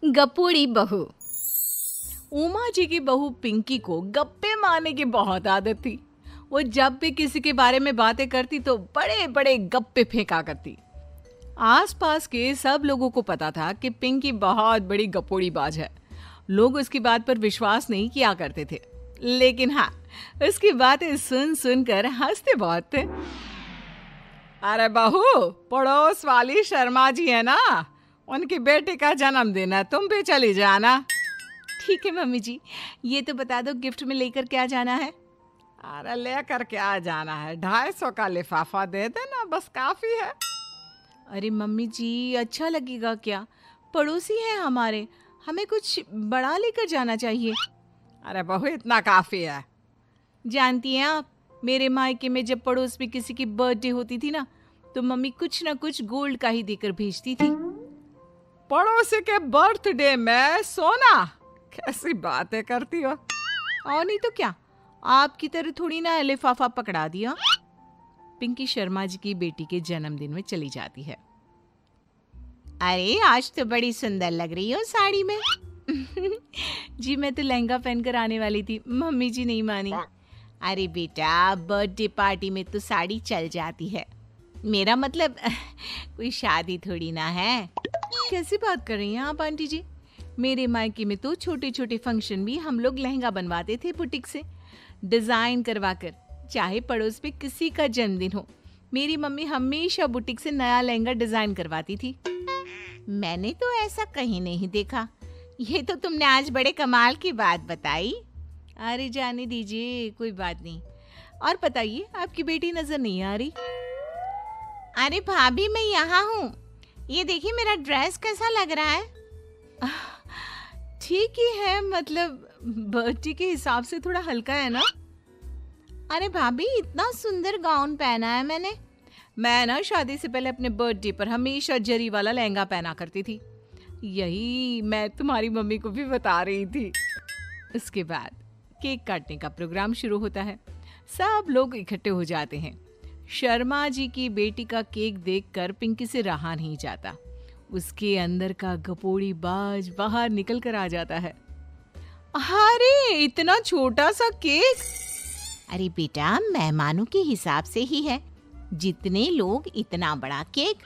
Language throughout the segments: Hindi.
गपोड़ी बहू। उमा जी की बहू पिंकी को गप्पे मारने की बहुत आदत थी। वो जब भी किसी के बारे में बातें करती तो बड़े बड़े गप्पे फेंका करती। आसपास के सब लोगों को पता था कि पिंकी बहुत बड़ी गपोड़ी बाज है। लोग उसकी बात पर विश्वास नहीं किया करते थे, लेकिन हाँ, उसकी बातें सुन सुनकर हंसते बहुत थे। अरे बहू, पड़ोस वाली शर्मा जी है ना, उनकी बेटी का जन्मदिन है, तुम भी चली जाना। ठीक है मम्मी जी, ये तो बता दो गिफ्ट में लेकर क्या जाना है। अरे लेकर क्या जाना है, 250 का लिफाफा दे देना, बस काफी है। अरे मम्मी जी, अच्छा लगेगा क्या? पड़ोसी हैं हमारे, हमें कुछ बड़ा लेकर जाना चाहिए। अरे बहू, इतना काफी है। जानती हैं आप, मेरे मायके में जब पड़ोस में किसी की बर्थडे होती थी ना, तो मम्मी कुछ ना कुछ गोल्ड का ही देकर भेजती थी। पड़ोसी के बर्थडे में सोना? कैसी बातें करती हो। और नहीं तो क्या, आपकी तरह थोड़ी ना लिफाफा पकड़ा दिया। पिंकी शर्मा जी की बेटी के जन्मदिन में चली जाती है। अरे आज तो बड़ी सुंदर लग रही हो साड़ी में। जी मैं तो लहंगा पहनकर आने वाली थी, मम्मी जी नहीं मानी। अरे बेटा, बर्थडे पार्टी में तो साड़ी चल जाती है, मेरा मतलब कोई शादी थोड़ी ना है। कैसी बात कर रही हैं आप आंटी जी? मेरे मायके में तो छोटे छोटे फंक्शन भी हम लोग लहंगा बनवाते थे बुटीक से, डिजाइन करवा कर। चाहे पड़ोस में किसी का जन्मदिन हो, मेरी मम्मी हमेशा बुटीक से नया लहंगा डिजाइन करवाती थी। मैंने तो ऐसा कहीं नहीं देखा, ये तो तुमने आज बड़े कमाल की बात बताई। अरे जाने दीजिए, कोई बात नहीं। और बताइए, आपकी बेटी नजर नहीं आ रही? अरे भाभी, मैं यहाँ हूँ, ये देखिए मेरा ड्रेस कैसा लग रहा है। ठीक ही है, मतलब बर्थडे के हिसाब से थोड़ा हल्का है ना। अरे भाभी, इतना सुंदर गाउन पहना है मैंने। मैं ना शादी से पहले अपने बर्थडे पर हमेशा जरी वाला लहंगा पहना करती थी, यही मैं तुम्हारी मम्मी को भी बता रही थी। इसके बाद केक काटने का प्रोग्राम शुरू होता है। सब लोग इकट्ठे हो जाते हैं। शर्मा जी की बेटी का केक देखकर पिंकी से रहा नहीं जाता। उसके अंदर का गपोड़ी बाज बाहर निकल कर आ जाता है। अरे इतना छोटा सा केक! अरे बेटा, मेहमानों के हिसाब से ही है, जितने लोग इतना बड़ा केक।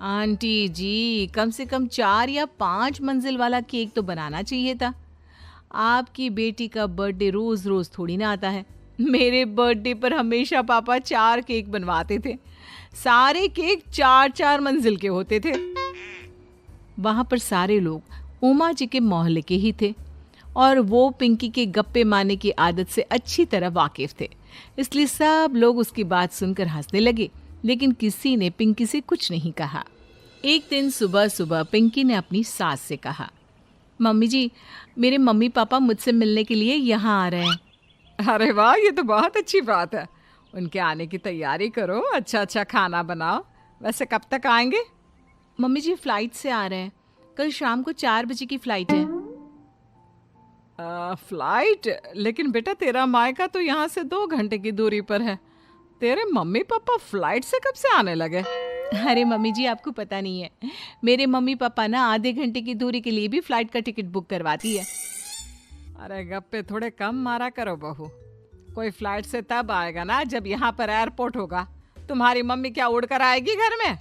आंटी जी, कम से कम 4 या 5 मंजिल वाला केक तो बनाना चाहिए था। आपकी बेटी का बर्थडे रोज रोज थोड़ी ना आता है। मेरे बर्थडे पर हमेशा पापा 4 केक बनवाते थे, सारे केक 4-4 मंजिल के होते थे। वहां पर सारे लोग उमा जी के मोहल्ले के ही थे और वो पिंकी के गप्पे मारने की आदत से अच्छी तरह वाकिफ थे, इसलिए सब लोग उसकी बात सुनकर हंसने लगे, लेकिन किसी ने पिंकी से कुछ नहीं कहा। एक दिन सुबह सुबह पिंकी ने अपनी सास से कहा, मम्मी जी, मेरे मम्मी पापा मुझसे मिलने के लिए यहाँ आ रहे हैं। अरे वाह, ये तो बहुत अच्छी बात है। उनके आने की तैयारी करो, अच्छा अच्छा खाना बनाओ। वैसे कब तक आएंगे? मम्मी जी फ्लाइट से आ रहे हैं, कल शाम को 4 बजे की फ्लाइट है। फ्लाइट? लेकिन बेटा, तेरा मायका तो यहाँ से 2 घंटे की दूरी पर है। तेरे मम्मी पापा फ्लाइट से कब से आने लगे? अरे मम्मी जी, आपको पता नहीं है, मेरे मम्मी पापा ना आधे घंटे की दूरी के लिए भी फ्लाइट का टिकट बुक करवाती है। अरे गप्पे थोड़े कम मारा करो बहू, कोई फ्लाइट से तब आएगा ना जब यहाँ पर एयरपोर्ट होगा। तुम्हारी मम्मी क्या उड़कर आएगी घर में?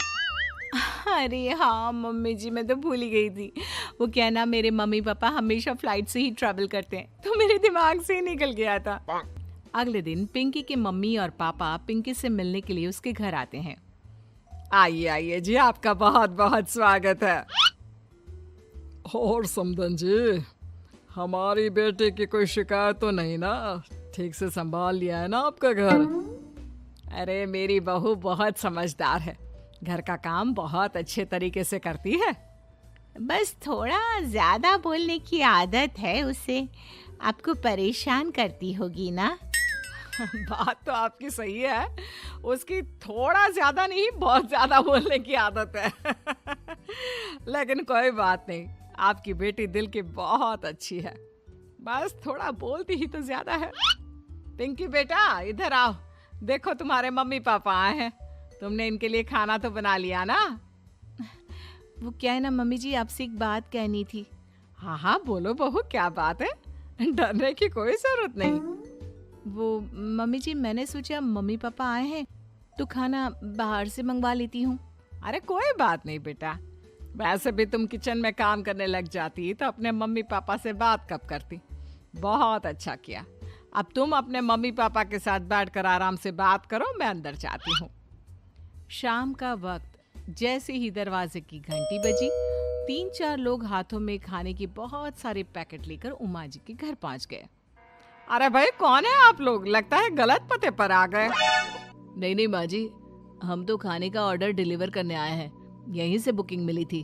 अरे हाँ मम्मी जी, मैं तो भूल ही गई थी। वो क्या ना, मेरे मम्मी पापा हमेशा फ्लाइट से ही ट्रैवल करते हैं, तो मेरे दिमाग से ही निकल गया था। अगले दिन पिंकी के मम्मी और पापा पिंकी से मिलने के लिए उसके घर आते हैं। आइए आइए जी, आपका बहुत बहुत स्वागत है। और समदन जी, हमारी बेटे की कोई शिकायत तो नहीं ना? ठीक से संभाल लिया है ना आपका घर? अरे मेरी बहू बहुत समझदार है, घर का काम बहुत अच्छे तरीके से करती है। बस थोड़ा ज्यादा बोलने की आदत है उसे, आपको परेशान करती होगी ना। बात तो आपकी सही है, उसकी थोड़ा ज्यादा नहीं बहुत ज्यादा बोलने की आदत है। लेकिन कोई बात नहीं, आपकी बेटी दिल की बहुत अच्छी है, बस थोड़ा बोलती ही तो ज्यादा है। पिंकी बेटा, इधर आओ, देखो तुम्हारे मम्मी पापा आए हैं, तुमने इनके लिए खाना तो बना लिया ना? वो क्या है ना मम्मी जी, आपसे एक बात कहनी थी। हाँ हाँ बोलो बहू, क्या बात है, डरने की कोई जरूरत नहीं। वो मम्मी जी, मैंने सोचा मम्मी पापा आए हैं तो खाना बाहर से मंगवा लेती हूँ। अरे कोई बात नहीं बेटा, वैसे भी तुम किचन में काम करने लग जाती तो अपने मम्मी पापा से बात कब करती। बहुत अच्छा किया। अब तुम अपने मम्मी पापा के साथ बैठकर आराम से बात करो, मैं अंदर जाती हूँ। शाम का वक्त, जैसे ही दरवाजे की घंटी बजी, 3-4 लोग हाथों में खाने के बहुत सारे पैकेट लेकर उमा जी के घर पहुंच गए। अरे भाई कौन है आप लोग, लगता है गलत पते पर आ गए। नहीं नहीं माँ जी, हम तो खाने का ऑर्डर डिलीवर करने आए हैं, यहीं से बुकिंग मिली थी।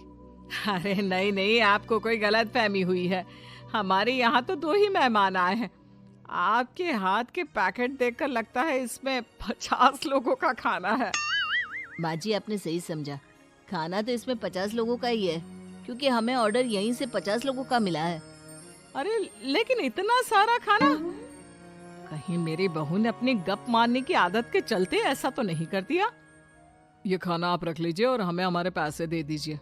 अरे नहीं नहीं, आपको कोई गलत फहमी हुई है, हमारे यहाँ तो 2 ही मेहमान आए हैं। आपके हाथ के पैकेट देखकर लगता है इसमें 50 लोगों का खाना है। माँ जी आपने सही समझा, खाना तो इसमें 50 लोगों का ही है, क्योंकि हमें ऑर्डर यहीं से 50 लोगों का मिला है। अरे लेकिन इतना सारा खाना, कहीं मेरी बहू ने अपनी गप मारने की आदत के चलते ऐसा तो नहीं कर दिया। ये खाना आप रख लीजिए और हमें हमारे पैसे दे दीजिए।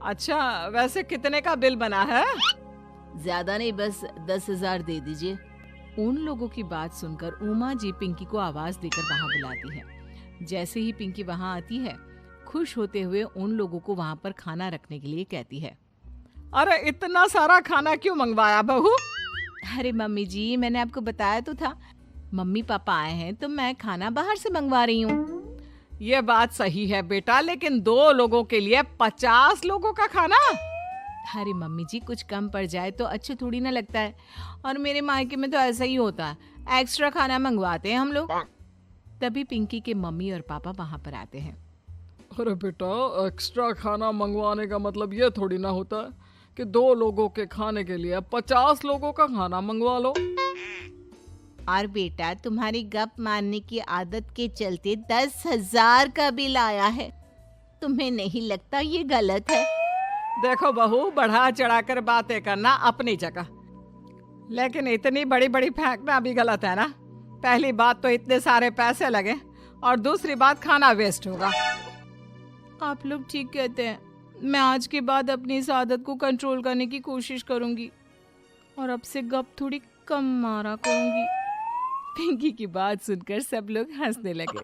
अच्छा वैसे कितने का बिल बना है? ज्यादा नहीं, बस 10,000 दे दीजिए। उन लोगों की बात सुनकर उमा जी पिंकी को आवाज देकर वहां बुलाती है। जैसे ही पिंकी वहां आती है, खुश होते हुए उन लोगों को वहां पर खाना रखने के लिए कहती है। अरे इतना सारा खाना क्यों मंगवाया बहू? अरे मम्मी जी, मैंने आपको बताया तो था, मम्मी पापा आए हैं तो मैं खाना बाहर से मंगवा रही हूँ। ये बात सही है बेटा, लेकिन 2 लोगों के लिए 50 लोगों का खाना? अरे मम्मी जी, कुछ कम पड़ जाए तो अच्छा थोड़ी ना लगता है, और मेरे मायके में तो ऐसा ही होता है, एक्स्ट्रा खाना मंगवाते हैं हम लोग। तभी पिंकी के मम्मी और पापा वहां पर आते हैं। अरे बेटा, एक्स्ट्रा खाना मंगवाने का मतलब ये थोड़ी ना होता है कि 2 लोगों के खाने के लिए 50 लोगों का खाना मंगवा लो। और बेटा, तुम्हारी गप मारने की आदत के चलते 10,000 का बिल आया है, तुम्हें नहीं लगता ये गलत है? देखो बहू, बढ़ा चढ़ाकर बातें करना अपनी जगह, लेकिन इतनी बड़ी बड़ी फेंकना भी गलत है ना। पहली बात तो इतने सारे पैसे लगे, और दूसरी बात खाना वेस्ट होगा। आप लोग ठीक कहते हैं, मैं आज के बाद अपनी इस आदत को कंट्रोल करने की कोशिश करूंगी और अब से गप थोड़ी कम मारा करूंगी। पिंकी की बात सुनकर सब लोग हंसने लगे।